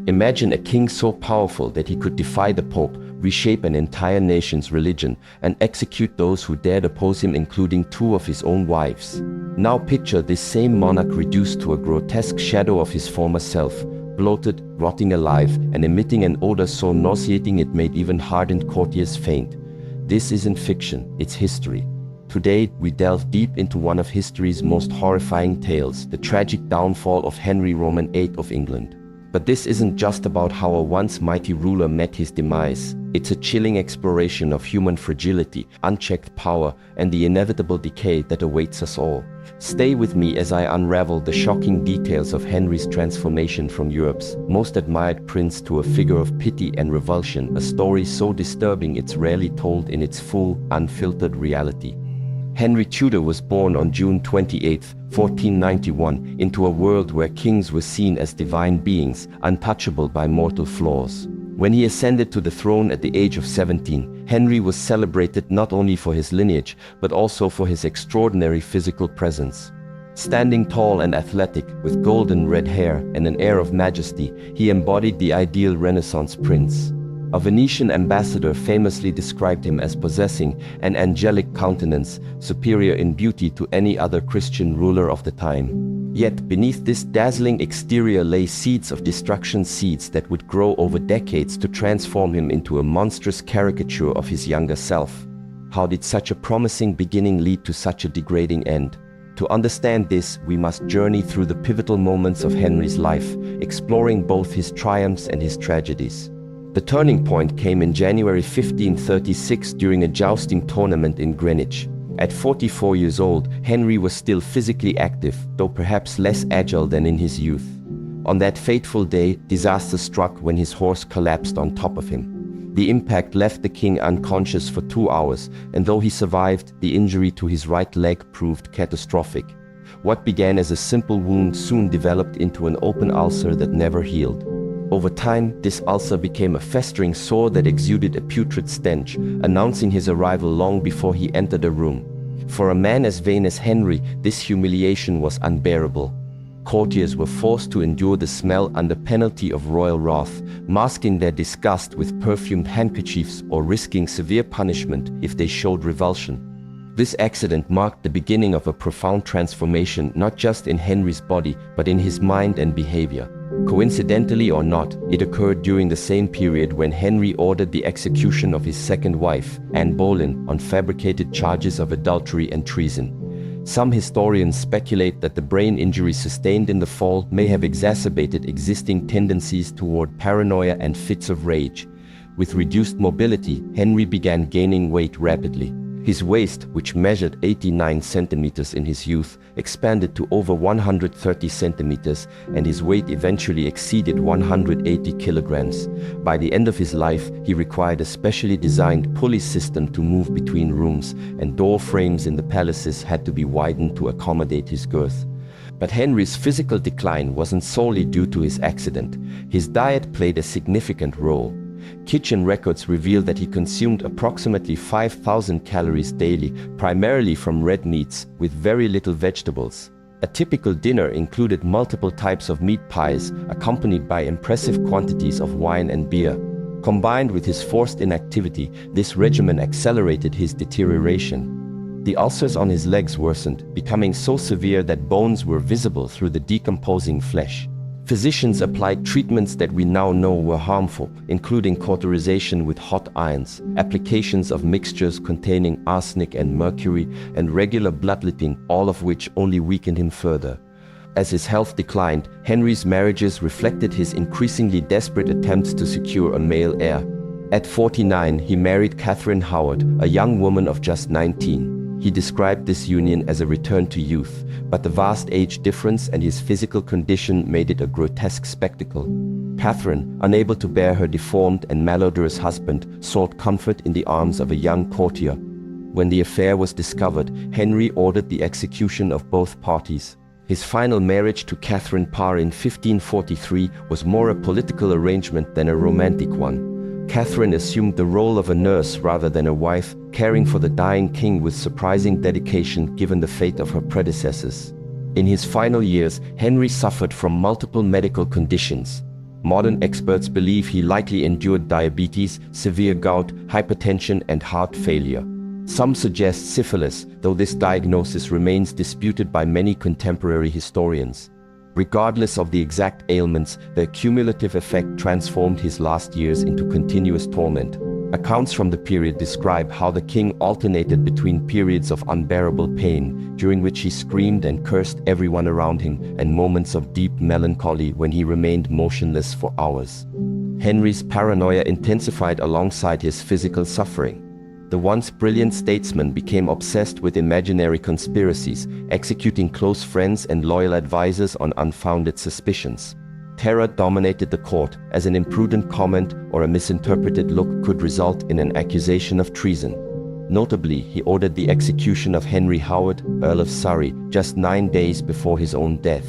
Imagine a king so powerful that he could defy the Pope, reshape an entire nation's religion, and execute those who dared oppose him, including two of his own wives. Now picture this same monarch reduced to a grotesque shadow of his former self, bloated, rotting alive, and emitting an odor so nauseating it made even hardened courtiers faint. This isn't fiction, it's history. Today, we delve deep into one of history's most horrifying tales, the tragic downfall of Henry VIII of England. But this isn't just about how a once mighty ruler met his demise. It's a chilling exploration of human fragility, unchecked power, and the inevitable decay that awaits us all. Stay with me as I unravel the shocking details of Henry's transformation from Europe's most admired prince to a figure of pity and revulsion, a story so disturbing it's rarely told in its full, unfiltered reality. Henry Tudor was born on June 28, 1491, into a world where kings were seen as divine beings, untouchable by mortal flaws. When he ascended to the throne at the age of 17, Henry was celebrated not only for his lineage, but also for his extraordinary physical presence. Standing tall and athletic, with golden red hair and an air of majesty, he embodied the ideal Renaissance prince. A Venetian ambassador famously described him as possessing an angelic countenance, superior in beauty to any other Christian ruler of the time. Yet beneath this dazzling exterior lay seeds of destruction, seeds that would grow over decades to transform him into a monstrous caricature of his younger self. How did such a promising beginning lead to such a degrading end? To understand this, we must journey through the pivotal moments of Henry's life, exploring both his triumphs and his tragedies. The turning point came in January 1536 during a jousting tournament in Greenwich. At 44 years old, Henry was still physically active, though perhaps less agile than in his youth. On that fateful day, disaster struck when his horse collapsed on top of him. The impact left the king unconscious for 2 hours, and though he survived, the injury to his right leg proved catastrophic. What began as a simple wound soon developed into an open ulcer that never healed. Over time, this ulcer became a festering sore that exuded a putrid stench, announcing his arrival long before he entered the room. For a man as vain as Henry, this humiliation was unbearable. Courtiers were forced to endure the smell under penalty of royal wrath, masking their disgust with perfumed handkerchiefs or risking severe punishment if they showed revulsion. This accident marked the beginning of a profound transformation not just in Henry's body, but in his mind and behavior. Coincidentally or not, it occurred during the same period when Henry ordered the execution of his second wife, Anne Boleyn, on fabricated charges of adultery and treason. Some historians speculate that the brain injury sustained in the fall may have exacerbated existing tendencies toward paranoia and fits of rage. With reduced mobility, Henry began gaining weight rapidly. His waist, which measured 89 centimeters in his youth, expanded to over 130 centimeters, and his weight eventually exceeded 180 kilograms. By the end of his life, he required a specially designed pulley system to move between rooms, and door frames in the palaces had to be widened to accommodate his girth. But Henry's physical decline wasn't solely due to his accident. His diet played a significant role. Kitchen records reveal that he consumed approximately 5,000 calories daily, primarily from red meats, with very little vegetables. A typical dinner included multiple types of meat pies, accompanied by impressive quantities of wine and beer. Combined with his forced inactivity, this regimen accelerated his deterioration. The ulcers on his legs worsened, becoming so severe that bones were visible through the decomposing flesh. Physicians applied treatments that we now know were harmful, including cauterization with hot irons, applications of mixtures containing arsenic and mercury, and regular bloodletting, all of which only weakened him further. As his health declined, Henry's marriages reflected his increasingly desperate attempts to secure a male heir. At 49, he married Catherine Howard, a young woman of just 19. He described this union as a return to youth, but the vast age difference and his physical condition made it a grotesque spectacle. Catherine, unable to bear her deformed and malodorous husband, sought comfort in the arms of a young courtier. When the affair was discovered, Henry ordered the execution of both parties. His final marriage to Catherine Parr in 1543 was more a political arrangement than a romantic one. Catherine assumed the role of a nurse rather than a wife, caring for the dying king with surprising dedication given the fate of her predecessors. In his final years, Henry suffered from multiple medical conditions. Modern experts believe he likely endured diabetes, severe gout, hypertension, and heart failure. Some suggest syphilis, though this diagnosis remains disputed by many contemporary historians. Regardless of the exact ailments, the cumulative effect transformed his last years into continuous torment. Accounts from the period describe how the king alternated between periods of unbearable pain, during which he screamed and cursed everyone around him, and moments of deep melancholy when he remained motionless for hours. Henry's paranoia intensified alongside his physical suffering. The once brilliant statesman became obsessed with imaginary conspiracies, executing close friends and loyal advisors on unfounded suspicions. Terror dominated the court, as an imprudent comment or a misinterpreted look could result in an accusation of treason. Notably, he ordered the execution of Henry Howard, Earl of Surrey, just 9 days before his own death.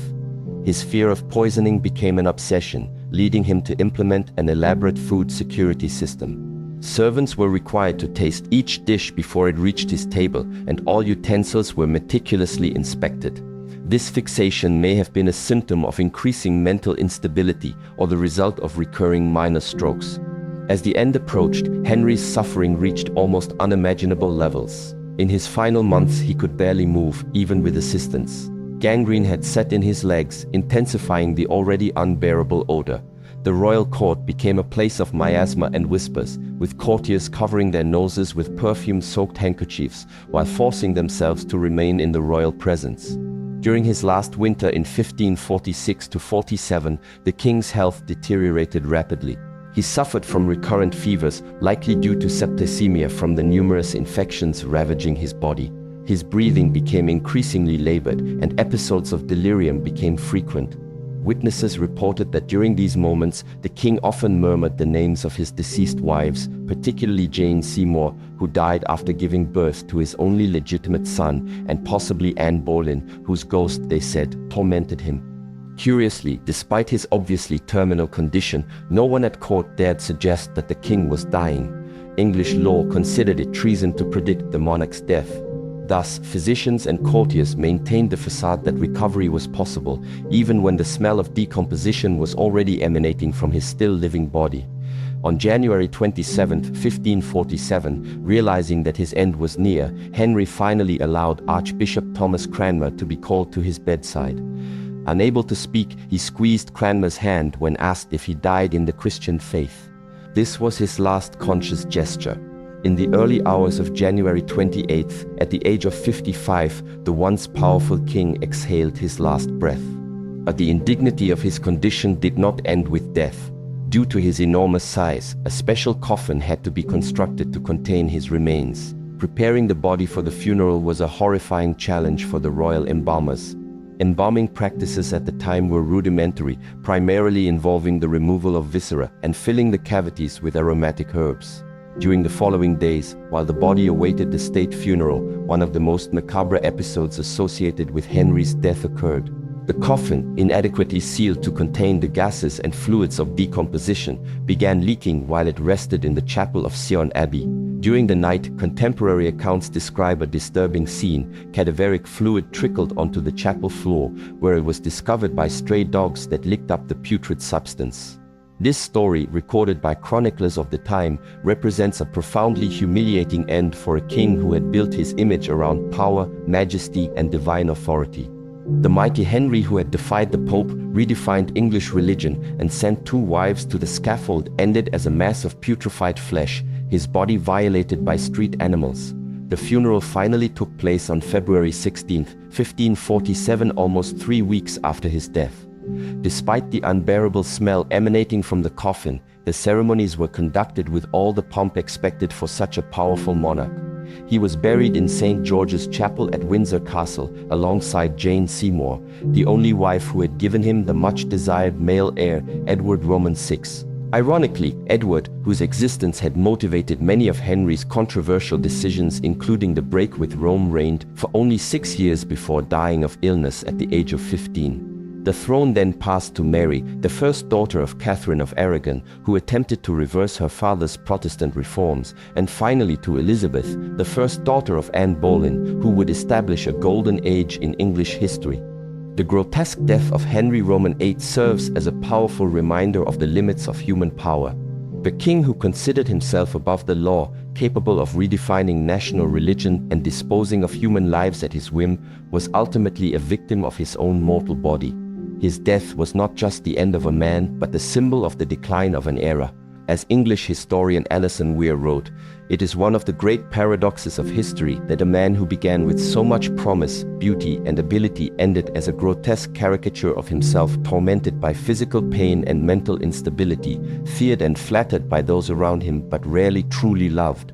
His fear of poisoning became an obsession, leading him to implement an elaborate food security system. Servants were required to taste each dish before it reached his table, and all utensils were meticulously inspected. This fixation may have been a symptom of increasing mental instability or the result of recurring minor strokes. As the end approached, Henry's suffering reached almost unimaginable levels. In his final months, he could barely move, even with assistance. Gangrene had set in his legs, intensifying the already unbearable odor. The royal court became a place of miasma and whispers, with courtiers covering their noses with perfume-soaked handkerchiefs while forcing themselves to remain in the royal presence. During his last winter in 1546–47, the king's health deteriorated rapidly. He suffered from recurrent fevers, likely due to septicemia from the numerous infections ravaging his body. His breathing became increasingly labored, and episodes of delirium became frequent. Witnesses reported that during these moments, the king often murmured the names of his deceased wives, particularly Jane Seymour, who died after giving birth to his only legitimate son, and possibly Anne Boleyn, whose ghost, they said, tormented him. Curiously, despite his obviously terminal condition, no one at court dared suggest that the king was dying. English law considered it treason to predict the monarch's death. Thus, physicians and courtiers maintained the facade that recovery was possible, even when the smell of decomposition was already emanating from his still living body. On January 27, 1547, realizing that his end was near, Henry finally allowed Archbishop Thomas Cranmer to be called to his bedside. Unable to speak, he squeezed Cranmer's hand when asked if he died in the Christian faith. This was his last conscious gesture. In the early hours of January 28th, at the age of 55, the once powerful king exhaled his last breath. But the indignity of his condition did not end with death. Due to his enormous size, a special coffin had to be constructed to contain his remains. Preparing the body for the funeral was a horrifying challenge for the royal embalmers. Embalming practices at the time were rudimentary, primarily involving the removal of viscera and filling the cavities with aromatic herbs. During the following days, while the body awaited the state funeral, one of the most macabre episodes associated with Henry's death occurred. The coffin, inadequately sealed to contain the gases and fluids of decomposition, began leaking while it rested in the chapel of Sion Abbey. During the night, contemporary accounts describe a disturbing scene. Cadaveric fluid trickled onto the chapel floor, where it was discovered by stray dogs that licked up the putrid substance. This story, recorded by chroniclers of the time, represents a profoundly humiliating end for a king who had built his image around power, majesty, and divine authority. The mighty Henry, who had defied the Pope, redefined English religion, and sent 2 wives to the scaffold, ended as a mass of putrefied flesh, his body violated by street animals. The funeral finally took place on February 16, 1547, almost 3 weeks after his death. Despite the unbearable smell emanating from the coffin, the ceremonies were conducted with all the pomp expected for such a powerful monarch. He was buried in St. George's Chapel at Windsor Castle, alongside Jane Seymour, the only wife who had given him the much-desired male heir, Edward VI. Ironically, Edward, whose existence had motivated many of Henry's controversial decisions, including the break with Rome, reigned for only 6 years before dying of illness at the age of 15. The throne then passed to Mary, the first daughter of Catherine of Aragon, who attempted to reverse her father's Protestant reforms, and finally to Elizabeth, the first daughter of Anne Boleyn, who would establish a golden age in English history. The grotesque death of Henry VIII serves as a powerful reminder of the limits of human power. The king who considered himself above the law, capable of redefining national religion and disposing of human lives at his whim, was ultimately a victim of his own mortal body. His death was not just the end of a man, but the symbol of the decline of an era. As English historian Alison Weir wrote, "It is one of the great paradoxes of history that a man who began with so much promise, beauty, and ability ended as a grotesque caricature of himself, tormented by physical pain and mental instability, feared and flattered by those around him, but rarely truly loved."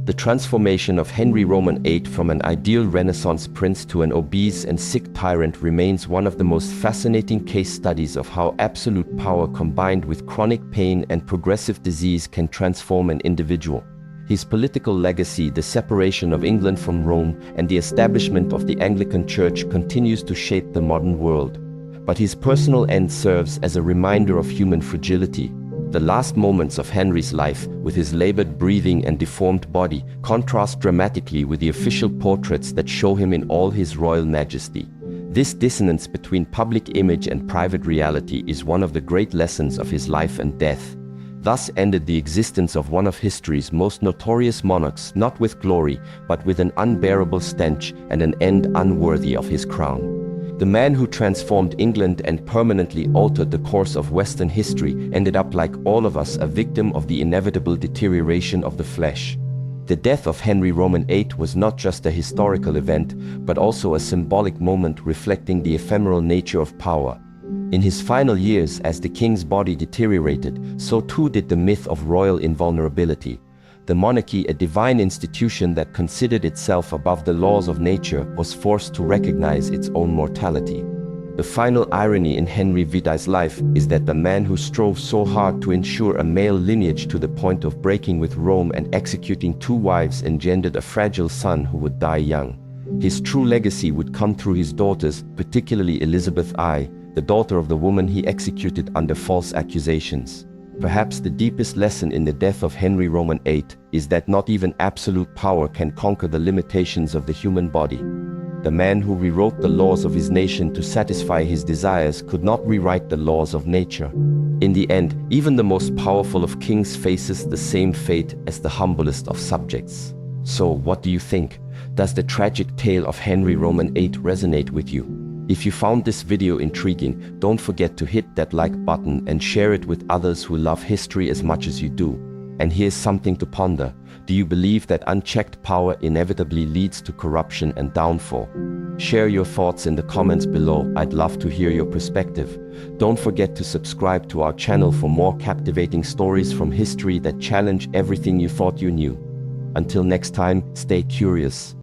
The transformation of Henry VIII from an ideal Renaissance prince to an obese and sick tyrant remains one of the most fascinating case studies of how absolute power combined with chronic pain and progressive disease can transform an individual. His political legacy, the separation of England from Rome, and the establishment of the Anglican Church continues to shape the modern world. But his personal end serves as a reminder of human fragility. The last moments of Henry's life, with his labored breathing and deformed body, contrast dramatically with the official portraits that show him in all his royal majesty. This dissonance between public image and private reality is one of the great lessons of his life and death. Thus ended the existence of one of history's most notorious monarchs, not with glory, but with an unbearable stench and an end unworthy of his crown. The man who transformed England and permanently altered the course of Western history ended up, like all of us, a victim of the inevitable deterioration of the flesh. The death of Henry VIII was not just a historical event, but also a symbolic moment reflecting the ephemeral nature of power. In his final years, as the king's body deteriorated, so too did the myth of royal invulnerability. The monarchy, a divine institution that considered itself above the laws of nature, was forced to recognize its own mortality. The final irony in Henry VIII's life is that the man who strove so hard to ensure a male lineage to the point of breaking with Rome and executing 2 wives engendered a fragile son who would die young. His true legacy would come through his daughters, particularly Elizabeth I, the daughter of the woman he executed under false accusations. Perhaps the deepest lesson in the death of Henry VIII is that not even absolute power can conquer the limitations of the human body. The man who rewrote the laws of his nation to satisfy his desires could not rewrite the laws of nature. In the end, even the most powerful of kings faces the same fate as the humblest of subjects. So, what do you think? Does the tragic tale of Henry VIII resonate with you? If you found this video intriguing, don't forget to hit that like button and share it with others who love history as much as you do. And here's something to ponder. Do you believe that unchecked power inevitably leads to corruption and downfall? Share your thoughts in the comments below. I'd love to hear your perspective. Don't forget to subscribe to our channel for more captivating stories from history that challenge everything you thought you knew. Until next time, stay curious.